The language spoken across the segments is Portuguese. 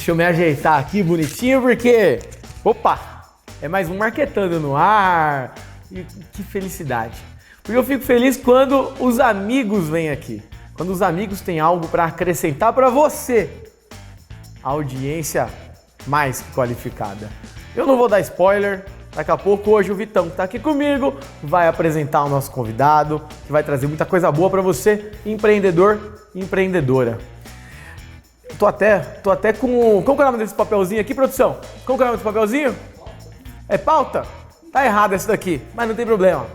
Deixa eu me ajeitar aqui bonitinho, porque... Opa! É mais um Marquetando no ar. E que felicidade. Porque eu fico feliz quando os amigos vêm aqui. Quando os amigos têm algo para acrescentar para você. A audiência mais que qualificada. Eu não vou dar spoiler. Daqui a pouco, hoje, o Vitão, que está aqui comigo, vai apresentar o nosso convidado, que vai trazer muita coisa boa para você, empreendedor e empreendedora. Tô até com... Qual que é o nome desse papelzinho aqui, produção? Qual que é o nome desse papelzinho? É pauta? Tá errado esse daqui, mas não tem problema.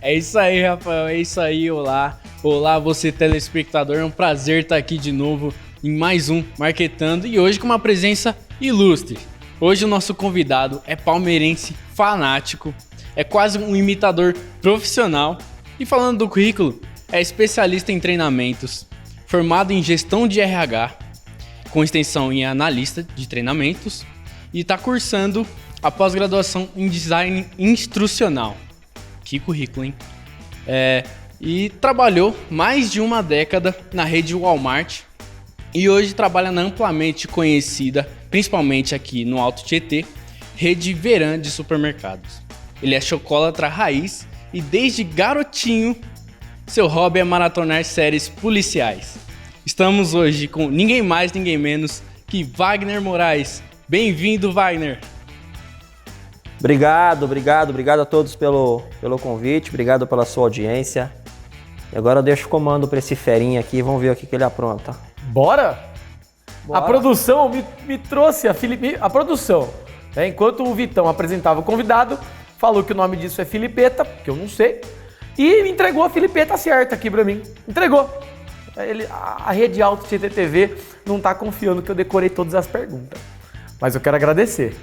É isso aí, Rafael, é isso aí, olá. Olá, você telespectador, é um prazer estar aqui de novo em mais um Marquetando e hoje com uma presença ilustre. Hoje o nosso convidado é palmeirense fanático, é quase um imitador profissional e falando do currículo, é especialista em treinamentos, formado em gestão de RH, com extensão em analista de treinamentos e está cursando a pós-graduação em design instrucional. Que currículo, hein? E trabalhou mais de uma década na rede Walmart e hoje trabalha na amplamente conhecida, principalmente aqui no Alto Tietê, rede Veran de supermercados. Ele é chocolatra raiz e desde garotinho seu hobby é maratonar séries policiais. Estamos hoje com ninguém mais, ninguém menos que Wagner Moraes. Bem-vindo, Wagner! Obrigado a todos pelo convite, obrigado pela sua audiência. E agora eu deixo o comando para esse ferinha aqui e vamos ver o que ele apronta. Bora? A produção me trouxe a produção. Enquanto o Vitão apresentava o convidado, falou que o nome disso é Filipeta, que eu não sei, e entregou a Filipeta certa aqui para mim. Entregou. A Rede Alto Tietê TV não tá confiando que eu decorei todas as perguntas. Mas eu quero agradecer.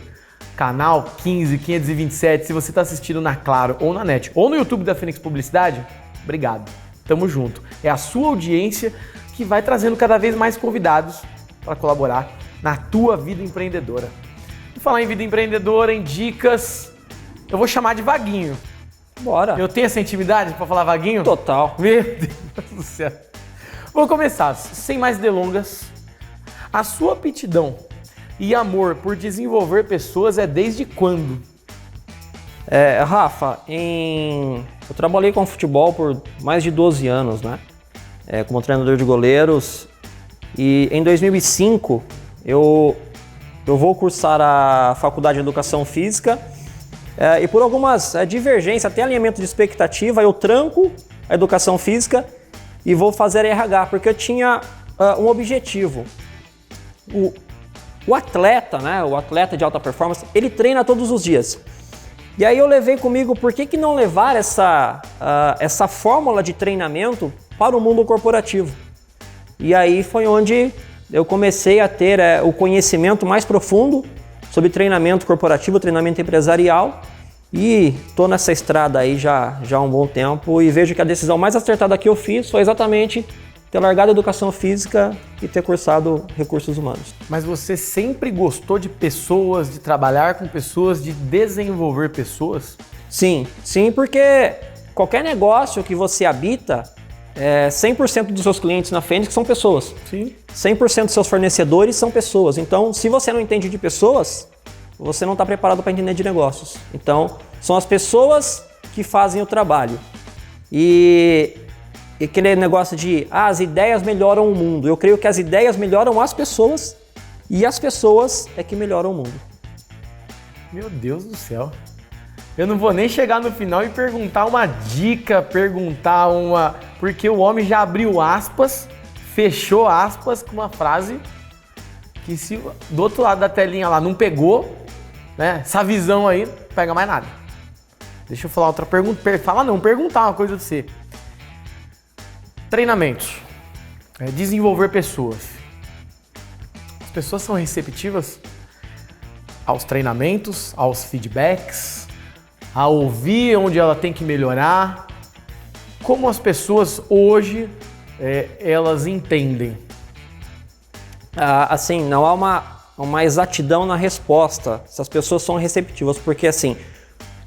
Canal 15527, se você está assistindo na Claro ou na NET ou no YouTube da Fênix Publicidade, obrigado. Tamo junto. É a sua audiência que vai trazendo cada vez mais convidados para colaborar na tua vida empreendedora. E falar em vida empreendedora, em dicas, eu vou chamar de Vaguinho. Bora. Eu tenho essa intimidade para falar Vaguinho? Total. Meu Deus do céu. Vou começar, sem mais delongas. A sua aptidão e amor por desenvolver pessoas é desde quando? Rafa, eu trabalhei com futebol por mais de 12 anos, né? Como treinador de goleiros. E em 2005, eu vou cursar a Faculdade de Educação Física. E por algumas divergências, até alinhamento de expectativa, eu tranco a Educação Física e vou fazer RH, porque eu tinha um objetivo. O atleta, né, o atleta de alta performance, ele treina todos os dias. E aí eu levei comigo, por que não levar essa fórmula de treinamento para o mundo corporativo? E aí foi onde eu comecei a ter o conhecimento mais profundo sobre treinamento corporativo, treinamento empresarial. E estou nessa estrada aí já há um bom tempo e vejo que a decisão mais acertada que eu fiz foi exatamente ter largado a educação física e ter cursado recursos humanos. Mas você sempre gostou de pessoas, de trabalhar com pessoas, de desenvolver pessoas? Sim, porque qualquer negócio que você habita, 100% dos seus clientes na Fênix são pessoas. Sim. 100% dos seus fornecedores são pessoas. Então, se você não entende de pessoas, você não está preparado para entender de negócios. Então, são as pessoas que fazem o trabalho. E aquele negócio de as ideias melhoram o mundo. Eu creio que as ideias melhoram as pessoas e as pessoas é que melhoram o mundo. Meu Deus do céu. Eu não vou nem chegar no final e perguntar uma dica, porque o homem já abriu aspas, fechou aspas com uma frase que se do outro lado da telinha lá não pegou, né? Essa visão aí não pega mais nada. Deixa eu falar outra pergunta. Perguntar uma coisa de você. Treinamentos. Desenvolver pessoas. As pessoas são receptivas aos treinamentos, aos feedbacks, a ouvir onde ela tem que melhorar. Como as pessoas hoje elas entendem? Assim, não há uma exatidão na resposta se as pessoas são receptivas, porque assim,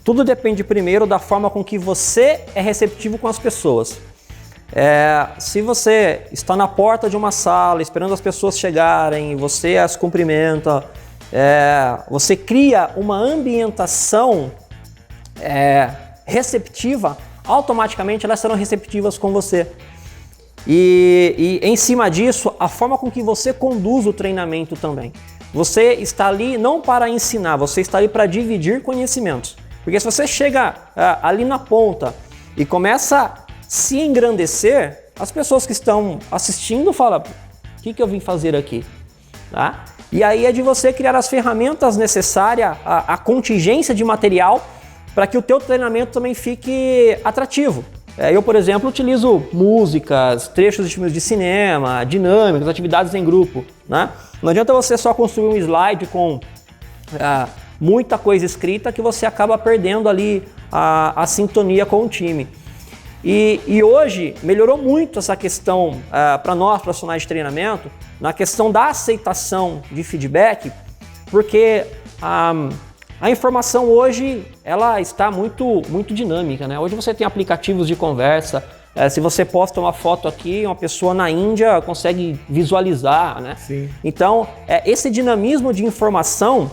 tudo depende primeiro da forma com que você é receptivo com as pessoas. Se você está na porta de uma sala esperando as pessoas chegarem, você as cumprimenta, você cria uma ambientação receptiva, automaticamente elas serão receptivas com você. E em cima disso, a forma com que você conduz o treinamento também. Você está ali não para ensinar, você está ali para dividir conhecimentos. Porque se você chega ali na ponta e começa a se engrandecer, as pessoas que estão assistindo falam, o que eu vim fazer aqui? Tá? E aí é de você criar as ferramentas necessárias, a contingência de material, para que o teu treinamento também fique atrativo. Eu, por exemplo, utilizo músicas, trechos de filmes de cinema, dinâmicas, atividades em grupo. Né? Não adianta você só construir um slide com muita coisa escrita que você acaba perdendo ali a sintonia com o time. E hoje melhorou muito essa questão para nós, profissionais de treinamento, na questão da aceitação de feedback, porque a informação hoje ela está muito dinâmica, né? Hoje você tem aplicativos de conversa, se você posta uma foto aqui, uma pessoa na Índia consegue visualizar, né? Sim. Então, esse dinamismo de informação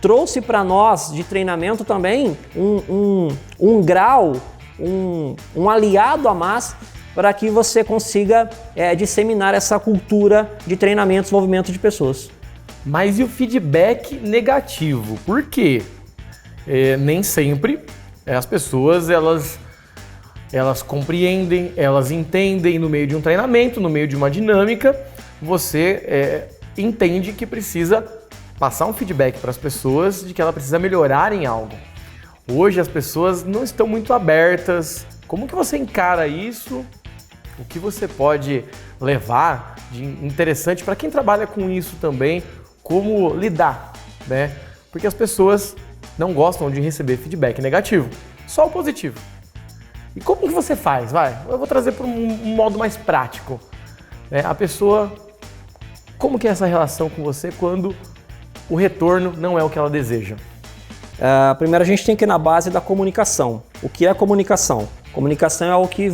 trouxe para nós de treinamento também um grau, um aliado a mais para que você consiga disseminar essa cultura de treinamento e desenvolvimento de pessoas. Mas e o feedback negativo? Por quê? Nem sempre as pessoas elas compreendem, elas entendem no meio de um treinamento, no meio de uma dinâmica, você entende que precisa passar um feedback para as pessoas de que ela precisa melhorar em algo. Hoje as pessoas não estão muito abertas. Como que você encara isso? O que você pode levar de interessante para quem trabalha com isso também? Como lidar, né? Porque as pessoas não gostam de receber feedback negativo, só o positivo. E como que você faz? Eu vou trazer para um modo mais prático. A pessoa, como que é essa relação com você quando o retorno não é o que ela deseja? Primeiro a gente tem que ir na base da comunicação. O que é comunicação? Comunicação é o que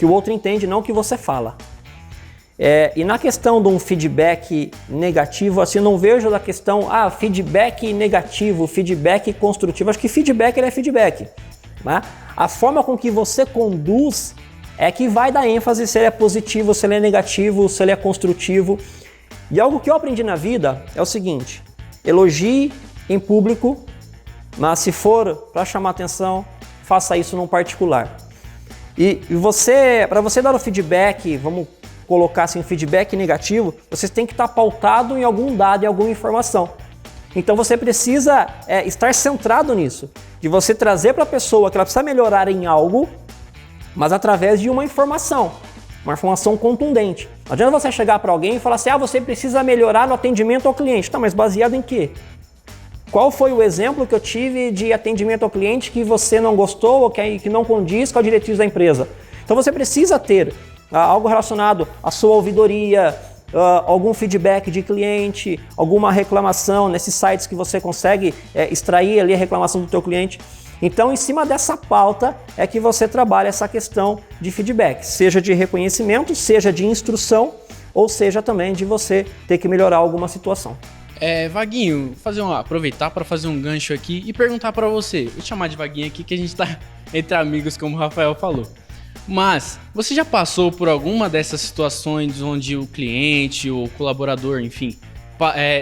o outro entende, não o que você fala. E na questão de um feedback negativo, assim, eu não vejo da questão, feedback negativo, feedback construtivo. Acho que feedback ele é feedback. Né? A forma com que você conduz é que vai dar ênfase se ele é positivo, se ele é negativo, se ele é construtivo. E algo que eu aprendi na vida é o seguinte: elogie em público, mas se for para chamar atenção, faça isso num particular. E para você dar o feedback, vamos colocar assim, feedback negativo, você tem que estar pautado em algum dado, em alguma informação. Então você precisa estar centrado nisso, de você trazer para a pessoa que ela precisa melhorar em algo, mas através de uma informação contundente. Não adianta você chegar para alguém e falar assim, você precisa melhorar no atendimento ao cliente. Tá, mas baseado em quê? Qual foi o exemplo que eu tive de atendimento ao cliente que você não gostou ou que não condiz com a diretriz da empresa? Então você precisa ter algo relacionado à sua ouvidoria, algum feedback de cliente, alguma reclamação nesses sites que você consegue extrair ali a reclamação do teu cliente. Então, em cima dessa pauta é que você trabalha essa questão de feedback, seja de reconhecimento, seja de instrução, ou seja também de você ter que melhorar alguma situação. Vaguinho, aproveitar para fazer um gancho aqui e perguntar para você. Vou te chamar de Vaguinho aqui que a gente tá entre amigos, como o Rafael falou. Mas você já passou por alguma dessas situações onde o cliente ou o colaborador, enfim,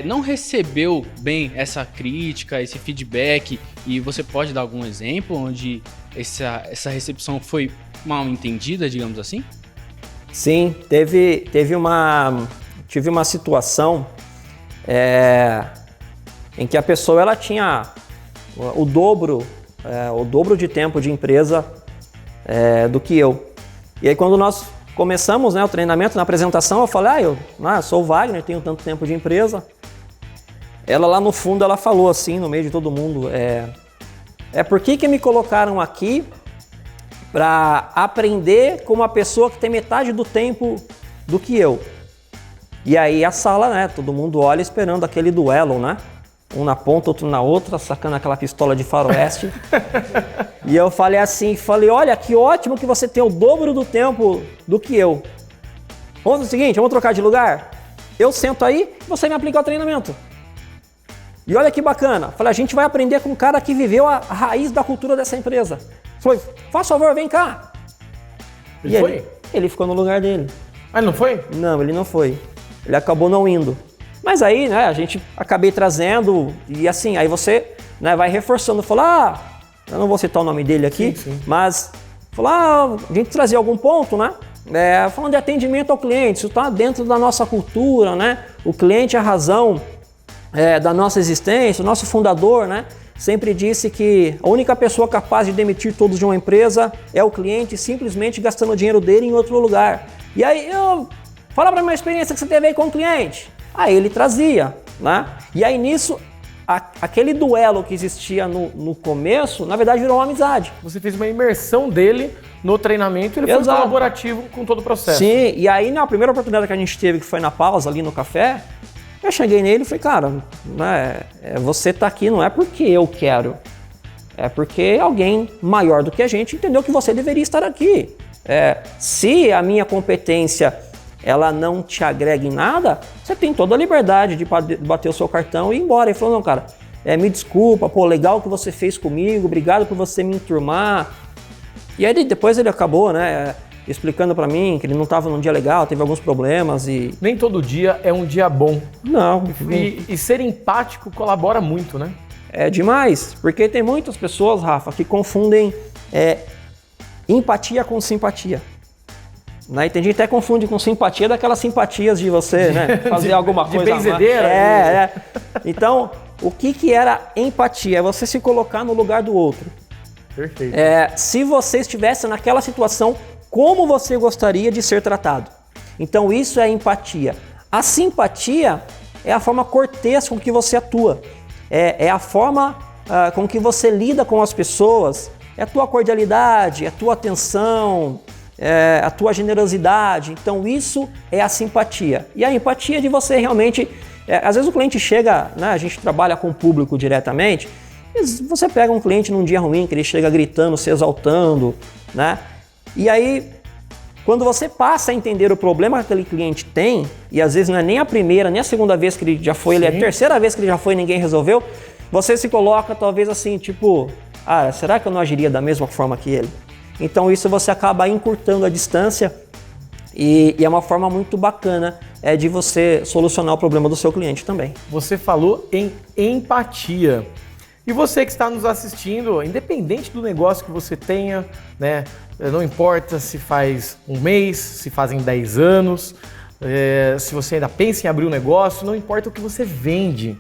não recebeu bem essa crítica, esse feedback, e você pode dar algum exemplo onde essa recepção foi mal entendida, digamos assim? Sim, tive uma situação em que a pessoa ela tinha o dobro de tempo de empresa do que eu. E aí quando nós começamos o treinamento, na apresentação, eu falei, eu sou o Wagner, tenho tanto tempo de empresa. Ela lá no fundo, ela falou assim, no meio de todo mundo, por que me colocaram aqui para aprender com uma pessoa que tem metade do tempo do que eu? E aí a sala, todo mundo olha esperando aquele duelo, um na ponta, outro na outra, sacando aquela pistola de faroeste. E eu falei assim, olha, que ótimo que você tem o dobro do tempo do que eu. Vamos fazer o seguinte, vamos trocar de lugar? Eu sento aí e você me aplica o treinamento. E olha que bacana, falei, a gente vai aprender com um cara que viveu a raiz da cultura dessa empresa. Falei, faz favor, vem cá. Ele foi? Ele ficou no lugar dele. Ah, ele não foi? Não, ele não foi. Ele acabou não indo. Mas aí, né, a gente acabei trazendo e assim, aí você, né, vai reforçando, falar, eu não vou citar o nome dele aqui, sim. mas falar, a gente trazia algum ponto, né? Falando de atendimento ao cliente, isso está dentro da nossa cultura, né? O cliente é a razão da nossa existência, o nosso fundador, né? Sempre disse que a única pessoa capaz de demitir todos de uma empresa é o cliente, simplesmente gastando o dinheiro dele em outro lugar. E aí, fala para mim uma experiência que você teve aí com o cliente. Aí ele trazia, né? E aí nisso, aquele duelo que existia no começo, na verdade virou uma amizade. Você fez uma imersão dele no treinamento e ele foi colaborativo com todo o processo. Sim, e aí na primeira oportunidade que a gente teve, que foi na pausa ali no café, eu cheguei nele e falei, cara, né, você tá aqui não é porque eu quero, é porque alguém maior do que a gente entendeu que você deveria estar aqui. Se a minha competência ela não te agrega em nada, você tem toda a liberdade de bater o seu cartão e ir embora. Ele falou, não, cara, me desculpa, pô, legal o que você fez comigo, obrigado por você me enturmar. E aí depois ele acabou, né, explicando pra mim que ele não estava num dia legal, teve alguns problemas e... Nem todo dia é um dia bom. Não. E ser empático colabora muito, né? É demais, porque tem muitas pessoas, Rafa, que confundem empatia com simpatia. Né? E tem gente que até confunde com simpatia daquelas simpatias de você, né? Fazer alguma coisa. De benzedeira. Então, o que era empatia? É você se colocar no lugar do outro. Perfeito. Se você estivesse naquela situação, como você gostaria de ser tratado? Então, isso é empatia. A simpatia é a forma cortês com que você atua. É a forma com que você lida com as pessoas. É a tua cordialidade, é a tua atenção, a tua generosidade. Então isso é a simpatia. E a empatia é de você realmente... às vezes o cliente chega, né, a gente trabalha com o público diretamente, você pega um cliente num dia ruim, que ele chega gritando, se exaltando, né? E aí, quando você passa a entender o problema que aquele cliente tem, e às vezes não é nem a primeira, nem a segunda vez que ele já foi, ele é a terceira vez que ele já foi e ninguém resolveu, você se coloca talvez assim, tipo, será que eu não agiria da mesma forma que ele? Então isso você acaba encurtando a distância e é uma forma muito bacana de você solucionar o problema do seu cliente também. Você falou em empatia. E você que está nos assistindo, independente do negócio que você tenha, né? Não importa se faz um mês, se fazem 10 anos, se você ainda pensa em abrir um negócio, não importa o que você vende,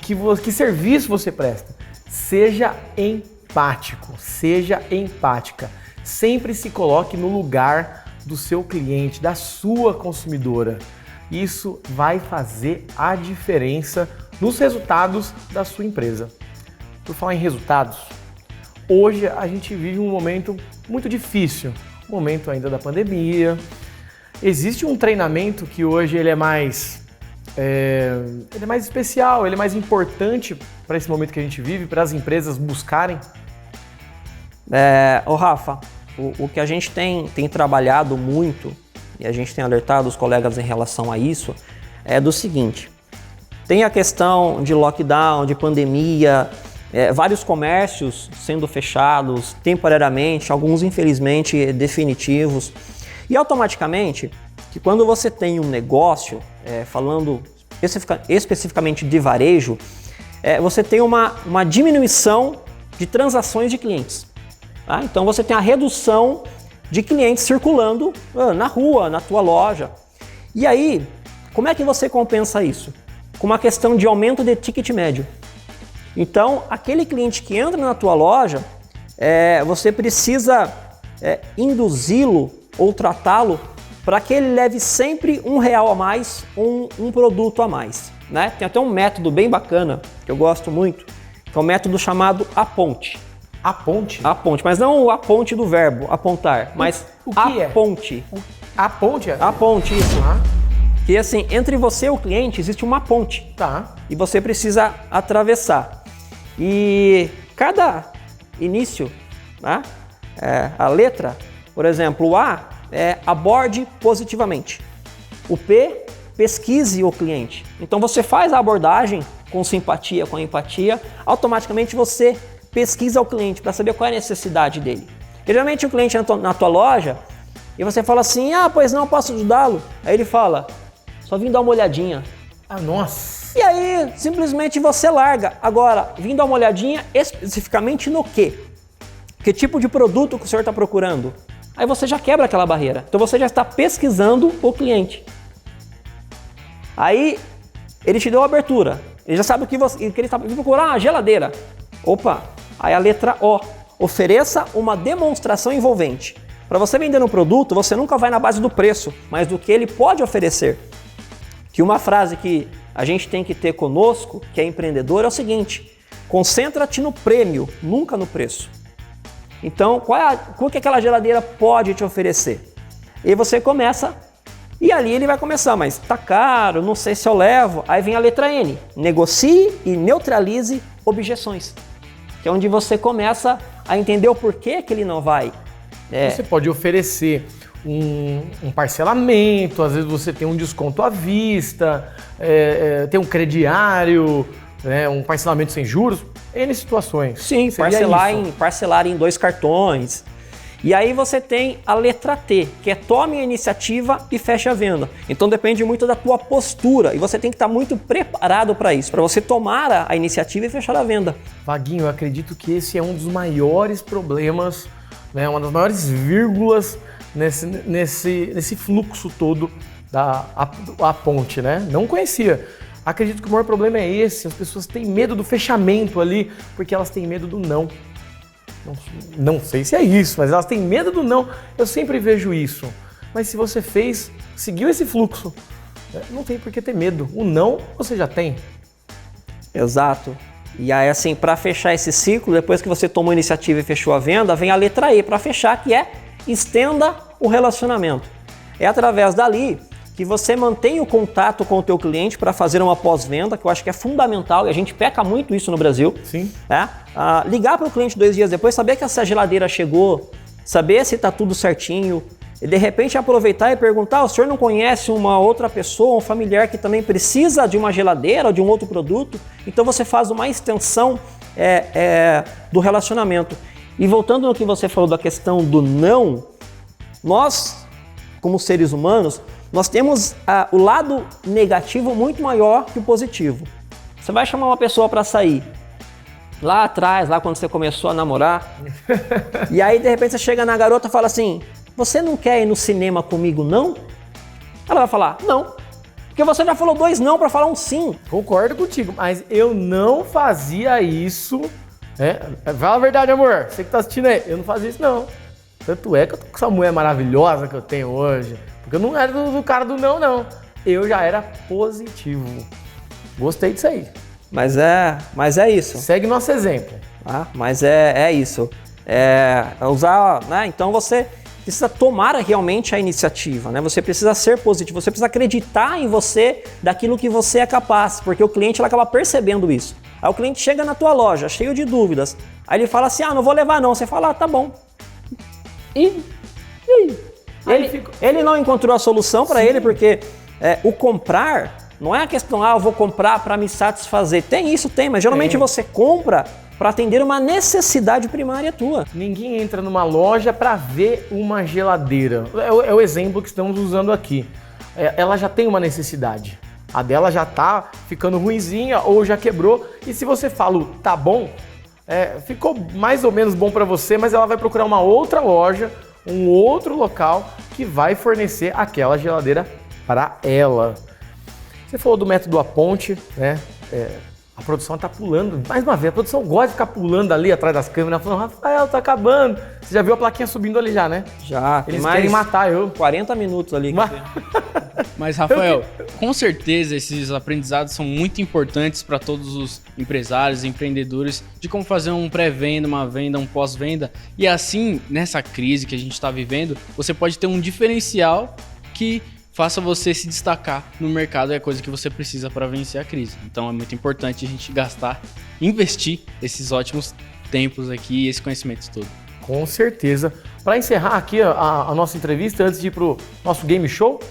que serviço você presta, seja empático, seja empática. Sempre se coloque no lugar do seu cliente, da sua consumidora. Isso vai fazer a diferença nos resultados da sua empresa. Por falar em resultados, hoje a gente vive um momento muito difícil, um momento ainda da pandemia. Existe um treinamento que hoje ele é mais especial, ele é mais importante para esse momento que a gente vive, para as empresas buscarem? Rafa, o que a gente tem trabalhado muito, e a gente tem alertado os colegas em relação a isso, é do seguinte: tem a questão de lockdown, de pandemia, vários comércios sendo fechados temporariamente, alguns infelizmente definitivos, e automaticamente que quando você tem um negócio, falando especificamente de varejo, você tem uma diminuição de transações de clientes. Tá? Então você tem a redução de clientes circulando na rua, na tua loja. E aí, como é que você compensa isso? Com uma questão de aumento de ticket médio. Então, aquele cliente que entra na tua loja, você precisa induzi-lo ou tratá-lo para que ele leve sempre R$1 a mais, um produto a mais. Né? Tem até um método bem bacana, que eu gosto muito, que é o método chamado A Ponte. A ponte? A ponte, mas não a ponte do verbo apontar, mas o que a ponte. A ponte? A ponte, isso. Que assim, entre você e o cliente existe uma ponte. Tá. E você precisa atravessar. E cada início, né, a letra, por exemplo, o A é aborde positivamente. O P, pesquise o cliente. Então você faz a abordagem com simpatia, com empatia, automaticamente você pesquisa o cliente para saber qual é a necessidade dele. Geralmente o cliente entra na tua loja e você fala assim, pois não, posso ajudá-lo? Aí ele fala, só vim dar uma olhadinha. Ah, nossa. E aí, simplesmente você larga. Agora, vim dar uma olhadinha especificamente no quê? Que tipo de produto que o senhor está procurando? Aí você já quebra aquela barreira. Então você já está pesquisando o cliente. Aí, ele te deu a abertura. Ele já sabe que ele está procurando uma geladeira. Opa, aí a letra O. Ofereça uma demonstração envolvente. Para você vender um produto, você nunca vai na base do preço, mas do que ele pode oferecer. Que uma frase que a gente tem que ter conosco, que é empreendedor, é o seguinte: concentra-te no prêmio, nunca no preço. Então, qual que aquela geladeira pode te oferecer? E você começa, e ali ele vai começar, mas tá caro, não sei se eu levo. Aí vem a letra N, negocie e neutralize objeções. Que é onde você começa a entender o porquê que ele não vai. Você pode oferecer um parcelamento, às vezes você tem um desconto à vista, tem um crediário, um parcelamento sem juros, N situações. Sim, parcelar em 2 cartões. E aí você tem a letra T, que é tome a iniciativa e feche a venda. Então depende muito da tua postura e você tem que estar muito preparado para isso, para você tomar a iniciativa e fechar a venda. Vaguinho, eu acredito que esse é um dos maiores problemas, uma das maiores vírgulas nesse fluxo todo da ponte, né? Não conhecia. Acredito que o maior problema é esse, as pessoas têm medo do fechamento ali, porque elas têm medo do não. Não sei se é isso, mas elas têm medo do não. Eu sempre vejo isso. Mas se você seguiu esse fluxo, não tem por que ter medo. O não você já tem. Exato. E aí assim, para fechar esse ciclo, depois que você tomou a iniciativa e fechou a venda, vem a letra E para fechar, que é estenda o relacionamento. É através dali que você mantém o contato com o teu cliente para fazer uma pós-venda, que eu acho que é fundamental e a gente peca muito isso no Brasil. Sim. Ligar para o cliente 2 dias depois, saber que essa geladeira chegou, saber se está tudo certinho e de repente aproveitar e perguntar, o senhor não conhece uma outra pessoa, um familiar que também precisa de uma geladeira ou de um outro produto? Então você faz uma extensão do relacionamento. E voltando no que você falou da questão do não, nós, como seres humanos, nós temos o lado negativo muito maior que o positivo. Você vai chamar uma pessoa para sair, lá atrás, lá quando você começou a namorar, e aí de repente você chega na garota e fala assim, você não quer ir no cinema comigo não? Ela vai falar, não, porque você já falou 2 não para falar um sim. Concordo contigo, mas eu não fazia isso, Fala a verdade, amor, você que tá assistindo aí, eu não fazia isso não. Tanto é que eu tô com essa mulher maravilhosa que eu tenho hoje. Porque eu não era do cara do não. Eu já era positivo. Gostei disso aí. Mas é isso. Segue nosso exemplo. Mas é isso. Usar, né? Então você precisa tomar realmente a iniciativa, né? Você precisa ser positivo, você precisa acreditar em você, daquilo que você é capaz, porque o cliente acaba percebendo isso. Aí o cliente chega na tua loja, cheio de dúvidas, aí ele fala assim, não vou levar não. Você fala, tá bom. E ele não encontrou a solução para ele, porque o comprar não é a questão, eu vou comprar para me satisfazer. Tem, mas geralmente você compra para atender uma necessidade primária tua. Ninguém entra numa loja para ver uma geladeira. É o exemplo que estamos usando aqui. Ela já tem uma necessidade. A dela já tá ficando ruinzinha ou já quebrou. E se você fala, tá bom, ficou mais ou menos bom para você, mas ela vai procurar uma outra loja, um outro local que vai fornecer aquela geladeira para ela. Você falou do método A Ponte, né? A produção tá pulando, mais uma vez, a produção gosta de ficar pulando ali atrás das câmeras, falando, Rafael, tá acabando. Você já viu a plaquinha subindo ali já, né? Já. Eles querem matar eu. 40 minutos ali. Mas, Rafael, com certeza esses aprendizados são muito importantes para todos os empresários, empreendedores, de como fazer um pré-venda, uma venda, um pós-venda. E assim, nessa crise que a gente está vivendo, você pode ter um diferencial que faça você se destacar no mercado, é coisa que você precisa para vencer a crise. Então é muito importante a gente investir esses ótimos tempos aqui e esse conhecimento todo. Com certeza. Para encerrar aqui a nossa entrevista, antes de ir pro nosso game show,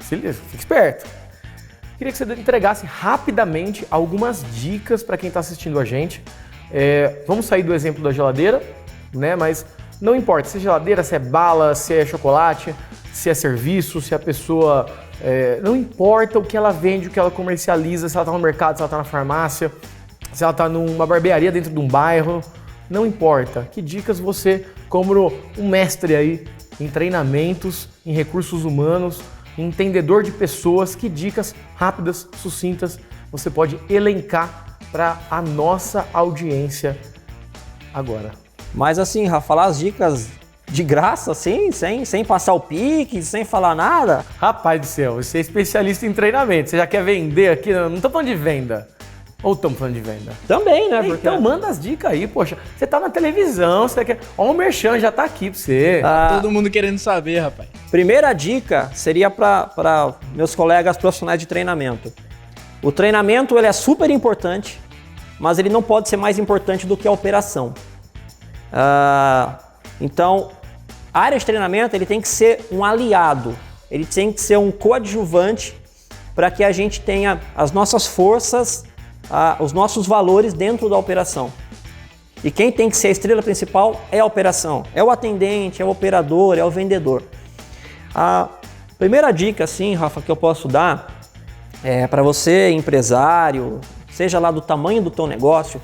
fique esperto. Queria que você entregasse rapidamente algumas dicas para quem está assistindo a gente. Vamos sair do exemplo da geladeira, né? Mas não importa se é geladeira, se é bala, se é chocolate, se é serviço, se a pessoa... não importa o que ela vende, o que ela comercializa, se ela está no mercado, se ela está na farmácia, se ela está numa barbearia dentro de um bairro, não importa. Que dicas você, como um mestre aí em treinamentos, em recursos humanos, entendedor de pessoas, que dicas rápidas, sucintas, você pode elencar para a nossa audiência agora? Mas assim, Rafa, falar as dicas de graça, assim, sem passar o pique, sem falar nada. Rapaz do céu, você é especialista em treinamento, você já quer vender aqui? Não tô falando de venda. Ou estamos falando de venda? Também, né? Porque... Então manda as dicas aí, poxa. Você tá na televisão, você quer... Ó, o merchan já tá aqui pra você. Todo mundo querendo saber, rapaz. Primeira dica seria para meus colegas profissionais de treinamento. O treinamento ele é super importante, mas ele não pode ser mais importante do que a operação. Então, a área de treinamento ele tem que ser um aliado, ele tem que ser um coadjuvante para que a gente tenha as nossas forças, os nossos valores dentro da operação. E quem tem que ser a estrela principal é a operação, é o atendente, é o operador, é o vendedor. A primeira dica, assim, Rafa, que eu posso dar para você, empresário, seja lá do tamanho do teu negócio,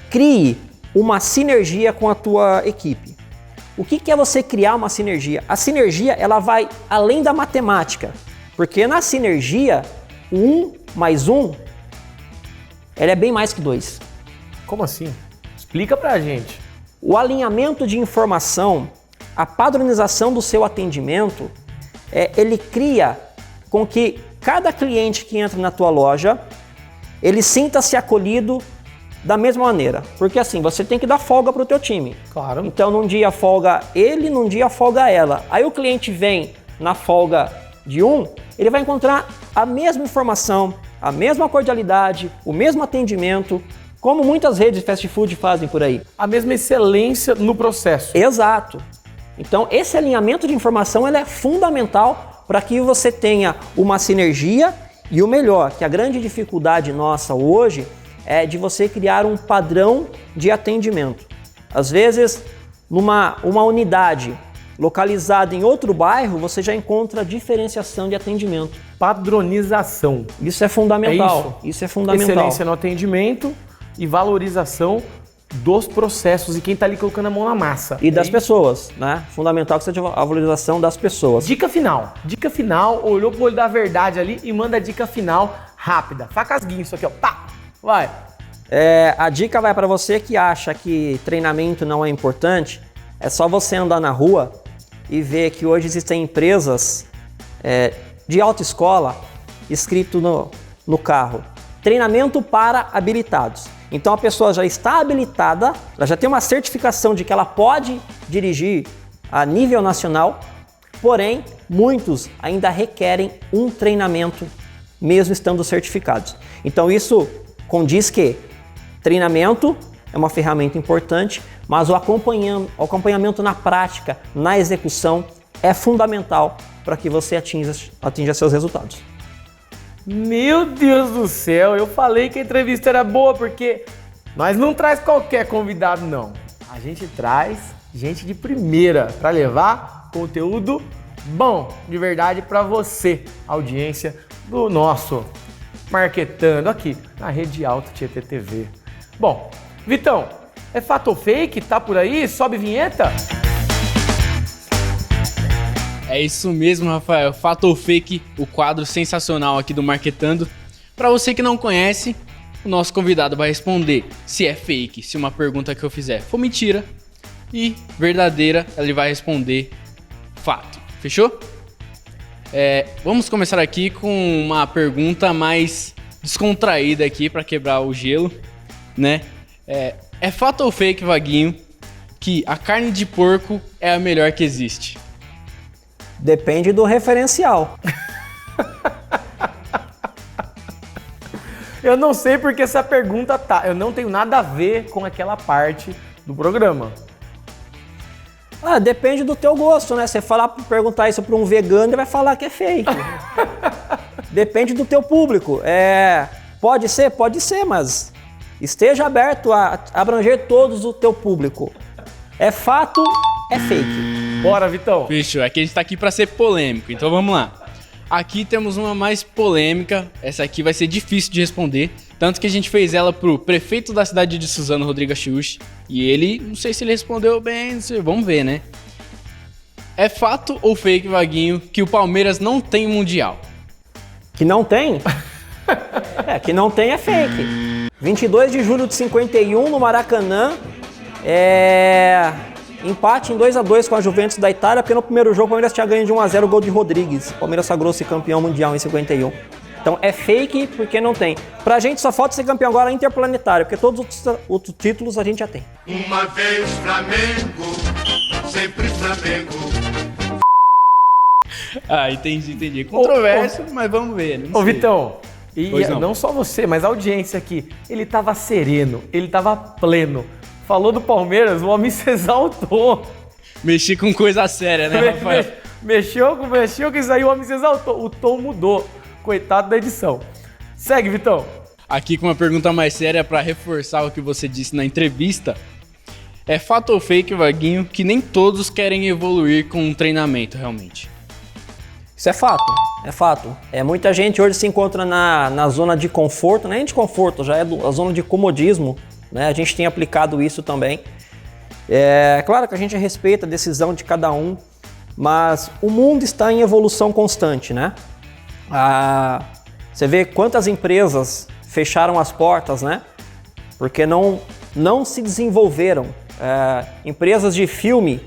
crie uma sinergia com a tua equipe. O que é você criar uma sinergia? A sinergia ela vai além da matemática, porque na sinergia, 1 mais 1 ela é bem mais que 2. Como assim? Explica pra gente. O alinhamento de informação, a padronização do seu atendimento, ele cria com que cada cliente que entra na tua loja, ele sinta-se acolhido da mesma maneira. Porque assim, você tem que dar folga pro teu time. Claro. Então num dia folga ele, num dia folga ela. Aí o cliente vem na folga de um, ele vai encontrar a mesma informação, a mesma cordialidade, o mesmo atendimento, como muitas redes de fast food fazem por aí. A mesma excelência no processo. Exato. Então esse alinhamento de informação ele é fundamental para que você tenha uma sinergia e o melhor, que a grande dificuldade nossa hoje é de você criar um padrão de atendimento. Às vezes, uma unidade localizada em outro bairro, você já encontra diferenciação de atendimento. Padronização. Isso é fundamental. Isso é fundamental. Excelência no atendimento e valorização dos processos e quem está ali colocando a mão na massa. E das pessoas, né? Fundamental que seja a valorização das pessoas. Dica final. Dica final, olhou pro olho da verdade ali e manda a dica final rápida. Facasguinho isso aqui, ó. Pá! Vai! A dica vai para você que acha que treinamento não é importante. É só você andar na rua e ver que hoje existem empresas de autoescola escrito no carro. Treinamento para habilitados. Então a pessoa já está habilitada, ela já tem uma certificação de que ela pode dirigir a nível nacional, porém muitos ainda requerem um treinamento mesmo estando certificados. Então isso condiz que treinamento é uma ferramenta importante, mas o acompanhamento na prática, na execução, é fundamental para que você atinja seus resultados. Meu Deus do céu, eu falei que a entrevista era boa porque nós não traz qualquer convidado não. A gente traz gente de primeira para levar conteúdo bom, de verdade, para você, audiência do nosso Marketando aqui na Rede Alta Tietê TV. Bom, Vitão, é fato ou fake? Tá por aí? Sobe vinheta? É isso mesmo, Rafael. Fato ou fake, o quadro sensacional aqui do Marketando. Para você que não conhece, o nosso convidado vai responder se é fake, se uma pergunta que eu fizer for mentira, e verdadeira, ele vai responder fato. Fechou? Vamos começar aqui com uma pergunta mais descontraída aqui para quebrar o gelo, né? É fato ou fake, Vaguinho, que a carne de porco é a melhor que existe? Depende do referencial. Eu não sei porque essa pergunta tá. Eu não tenho nada a ver com aquela parte do programa. Depende do teu gosto, né? Você perguntar isso para um vegano, ele vai falar que é fake. Depende do teu público. Pode ser, mas esteja aberto a abranger todos o teu público. É fato, é fake. Bora, Vitão. Fechou. É que a gente tá aqui pra ser polêmico, então vamos lá. Aqui temos uma mais polêmica. Essa aqui vai ser difícil de responder. Tanto que a gente fez ela pro prefeito da cidade de Suzano, Rodrigo Achiuchi. E ele, não sei se ele respondeu bem, vamos ver, né? É fato ou fake, Vaguinho, que o Palmeiras não tem Mundial? Que não tem? Que não tem é fake. 22 de julho de 51 no Maracanã. Empate em 2-2 com a Juventus da Itália, porque no primeiro jogo o Palmeiras tinha ganho de 1-0 o gol de Rodrigues. O Palmeiras sagrou-se campeão mundial em 51. Então é fake porque não tem. Pra gente só falta ser campeão agora interplanetário, porque todos os outros títulos a gente já tem. Uma vez Flamengo, sempre Flamengo. Entendi. Controverso, mas vamos ver. Né? Ô, Vitão, não. não só você, mas a audiência aqui, ele tava sereno, ele tava pleno. Falou do Palmeiras, o homem se exaltou. Mexi com coisa séria, né, Rafael? Mexeu com isso aí, o homem se exaltou. O tom mudou. Coitado da edição. Segue, Vitão. Aqui com uma pergunta mais séria pra reforçar o que você disse na entrevista. É fato ou fake, Vaguinho, que nem todos querem evoluir com um treinamento, realmente? Isso é fato. Muita gente hoje se encontra na zona de conforto, nem de conforto, já é a zona de comodismo, né? A gente tem aplicado isso também. Claro que a gente respeita a decisão de cada um, mas o mundo está em evolução constante, né? Você vê quantas empresas fecharam as portas, né? Porque não se desenvolveram. Empresas de filme,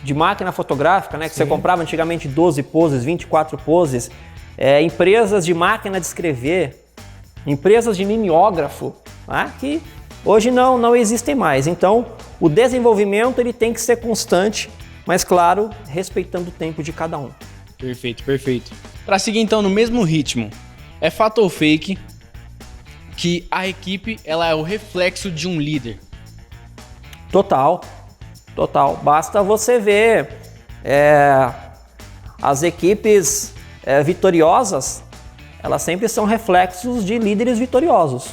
de máquina fotográfica, né? Que você comprava antigamente 12 poses, 24 poses. Empresas de máquina de escrever, empresas de mimeógrafo, né? Que hoje não existem mais. Então, o desenvolvimento ele tem que ser constante, mas claro, respeitando o tempo de cada um. Perfeito. Para seguir então no mesmo ritmo, é fato ou fake que a equipe ela é o reflexo de um líder? Total. Basta você ver as equipes vitoriosas, elas sempre são reflexos de líderes vitoriosos.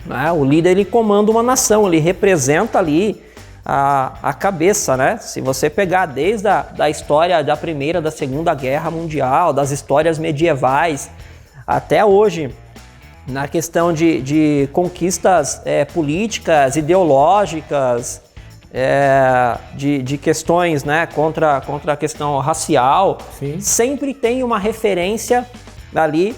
Né? O líder ele comanda uma nação, ele representa ali a cabeça, né? Se você pegar desde a história da Primeira, da Segunda Guerra Mundial, das histórias medievais, até hoje, na questão de conquistas políticas, ideológicas, de questões, né, contra a questão racial, Sim. Sempre tem uma referência ali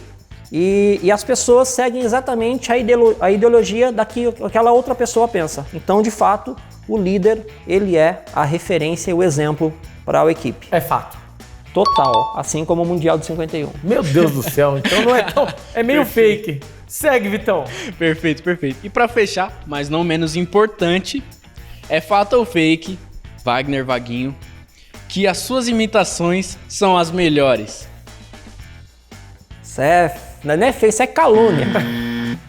e as pessoas seguem exatamente a ideologia daquela outra pessoa pensa. Então, de fato, o líder, ele é a referência e o exemplo para a equipe. É fato. Total, assim como o Mundial de 51. Meu Deus do céu, então não é tão... É meio fake. Segue, Vitão. Perfeito. E para fechar, mas não menos importante, é fato ou fake, Wagner Vaguinho, que as suas imitações são as melhores? Não é fake, isso é calúnia.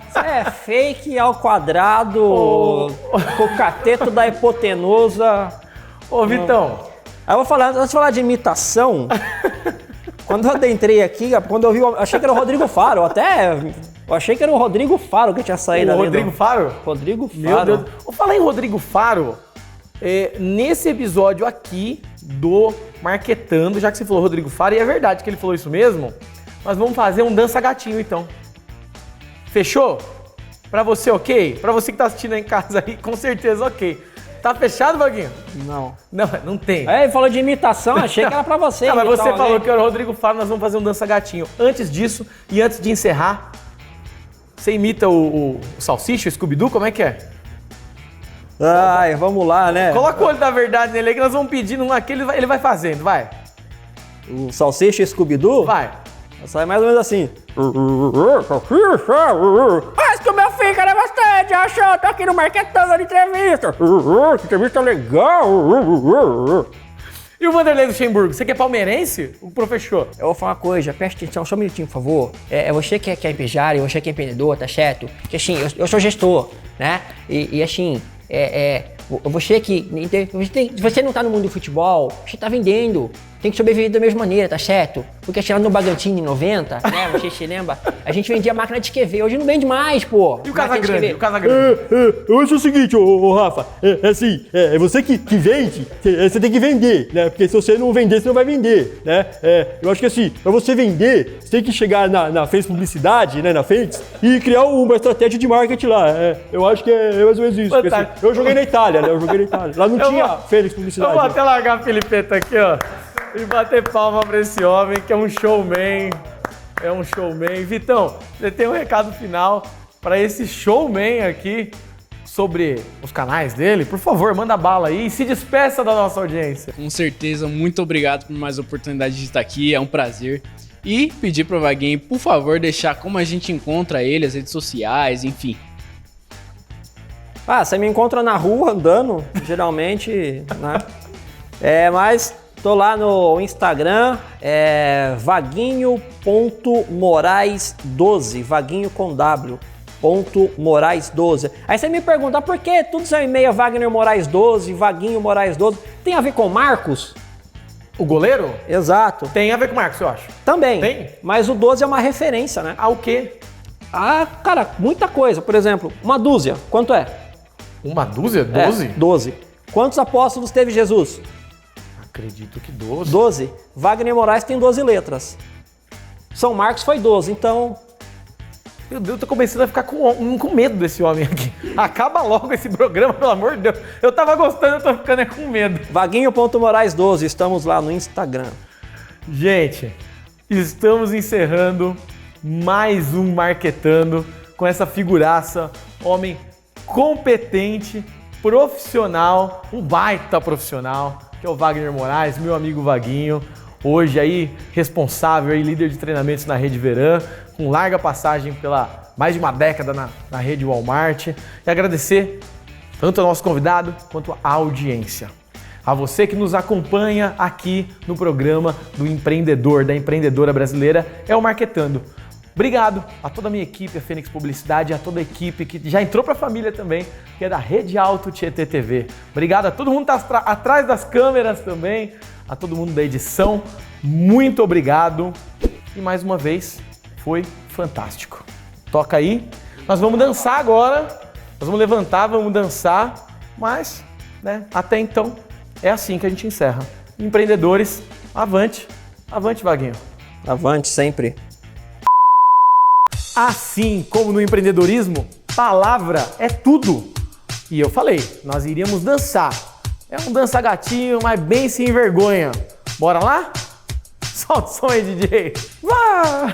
Isso é fake ao quadrado, com o cateto da hipotenusa. Ô, Vitão. Aí eu vou falar, antes de falar de imitação, quando eu adentrei aqui, quando eu vi, eu achei que era o Rodrigo Faro, eu achei que era o Rodrigo Faro que tinha saído ali. Rodrigo Faro? Rodrigo Faro. Meu Deus. Vou falar em Rodrigo Faro, nesse episódio aqui do Marquetando, já que você falou Rodrigo Faro, e é verdade que ele falou isso mesmo, nós vamos fazer um dança gatinho então. Fechou? Pra você, ok? Pra você que tá assistindo aí em casa aí, com certeza ok. Tá fechado, Vaguinho? Não tem. Ele falou de imitação, achei que era pra você. Não, mas você alguém. falou que era o Rodrigo Faro, nós vamos fazer um dança gatinho. Antes disso, e antes de encerrar, você imita o Salsicha, o Scooby-Doo, como é que é? Ai, vamos lá, né? Coloca o olho da verdade nele aí que nós vamos pedindo um aqui, ele vai fazendo, vai. O Salsicha e Scooby-Doo? Vai. Sai mais ou menos assim. Acho que o meu filho quer bastante, achou? Tô aqui no Marquetando de entrevista. Que entrevista legal. E o Vanderlei Luxemburgo, você que é palmeirense? O professor. Eu vou falar uma coisa, preste atenção, só um minutinho, por favor. É você que é empresário, você que é empreendedor, tá certo? Porque assim, eu sou gestor, né? E assim, você que... Você não tá no mundo do futebol, você tá vendendo. Tem que sobreviver da mesma maneira, tá certo? Porque assim, lá no Bagantini em 90, né? Você se lembra? A gente vendia máquina de escrever, hoje não vende mais, pô. E o Casagrande? O Casagrande? Eu acho o seguinte, ô Rafa, assim, é você que vende, você tem que vender, né? Porque se você não vender, você não vai vender, né? Eu acho que assim, pra você vender, você tem que chegar na Fênix Publicidade, né, na Fênix, e criar uma estratégia de marketing lá. Eu acho que é mais ou menos isso. Porque, assim, eu joguei na Itália, né? Lá não tinha Fênix Publicidade. Eu vou até largar a Filipeta aqui, ó. E bater palma pra esse homem, que é um showman. É um showman. Vitão, você tem um recado final pra esse showman aqui sobre os canais dele? Por favor, manda bala aí e se despeça da nossa audiência. Com certeza, muito obrigado por mais oportunidade de estar aqui, é um prazer. E pedir pro Vaguinho, por favor, deixar como a gente encontra ele, as redes sociais, enfim. Você me encontra na rua andando, geralmente, né? Mas tô lá no Instagram, vaguinho.morais12, vaguinho com W, .morais12. Aí você me pergunta, por que tudo seu e-mail é Wagner Moraes 12, Vaguinho Moraes 12? Tem a ver com Marcos? O goleiro? Exato. Tem a ver com o Marcos, eu acho. Também. Tem? Mas o 12 é uma referência, né? O quê? Cara, muita coisa. Por exemplo, uma dúzia, quanto é? Uma dúzia? 12? 12. Quantos apóstolos teve Jesus? Acredito que 12. 12. Wagner Moraes tem 12 letras. São Marcos foi 12, então... Meu Deus, eu tô começando a ficar com medo desse homem aqui. Acaba logo esse programa, pelo amor de Deus. Eu tava gostando, eu tô ficando com medo. Vaguinho.morais12, estamos lá no Instagram. Gente, estamos encerrando mais um Marquetando com essa figuraça, homem competente, profissional, um baita profissional, que é o Wagner Moraes, meu amigo Vaguinho, hoje aí responsável e líder de treinamentos na Rede Veran, com larga passagem pela mais de uma década na Rede Walmart, e agradecer tanto ao nosso convidado quanto à audiência. A você que nos acompanha aqui no programa do empreendedor, da empreendedora brasileira, é o Marquetando. Obrigado a toda a minha equipe, a Fênix Publicidade, a toda a equipe que já entrou para a família também, que é da Rede Alto Tietê TV. Obrigado a todo mundo que está atrás das câmeras também, a todo mundo da edição. Muito obrigado. E mais uma vez, foi fantástico. Toca aí. Nós vamos dançar agora. Nós vamos levantar, vamos dançar. Mas, né, até então, é assim que a gente encerra. Empreendedores, avante. Avante, Vaguinho. Avante sempre. Assim como no empreendedorismo, palavra é tudo. E eu falei, nós iríamos dançar. É um dança-gatinho, mas bem sem vergonha. Bora lá? Solta o som aí, DJ. Vá!